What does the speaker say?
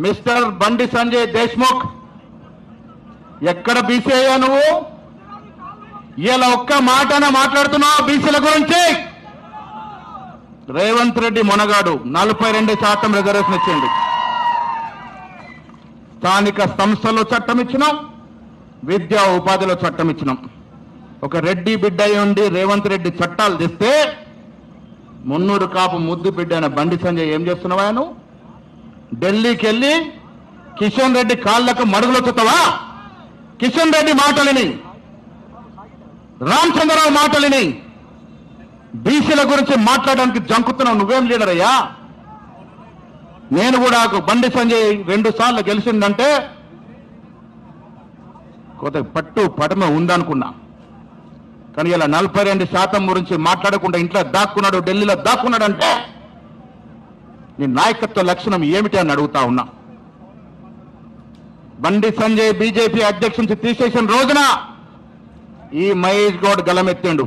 Mister Bandi Sanjay Deshmukh, ఎక్కడ BC అయ్యా నువ్వు? ఇలా ఒక్క మాటన మాట్లాడుతున్నావు బీసీల గురించి? రేవంత్ రెడ్డి మొనగాడు 42% రిజర్వేషన్ ఇచ్చింది. స్థానిక సంస్థల్లో చట్టం ఇచ్చినాం, విద్యా ఉపాధిలో చట్టం ఇచ్చినాం. ఒక రెడ్డి బిడ్డ ఉండి రేవంత్ రెడ్డి చట్టాలు తెస్తే మున్నూరు కాపు ముద్దు బిడ్డ అయిన బండి సంజయ్ ఏం చేస్తున్నావా? నువ్వు ఢిల్లీకి వెళ్ళి కిషన్ రెడ్డి కాళ్లకు మడుగులొచ్చుతావా? కిషన్ రెడ్డి మాటలిని, రామచంద్రరావు మాటలిని బీసీల గురించి మాట్లాడడానికి జంకుతున్నావు. నువ్వేం లీడర్ అయ్యా? నేను కూడా బండి సంజయ్ 2 సార్లు గెలిచిందంటే కొత్త పట్టు పటమ ఉందనుకున్నా. కానీ ఇలా 42% గురించి మాట్లాడకుండా ఇంట్లో దాక్కున్నాడు, ఢిల్లీలో దాక్కున్నాడంటే నీ నాయకత్వ లక్షణం ఏమిటి అని అడుగుతా ఉన్నా. బండి సంజయ్ బీజేపీ అధ్యక్షుడి తీసేసిన రోజున ఈ మహేష్ గౌడ్ గలమెత్తిండు.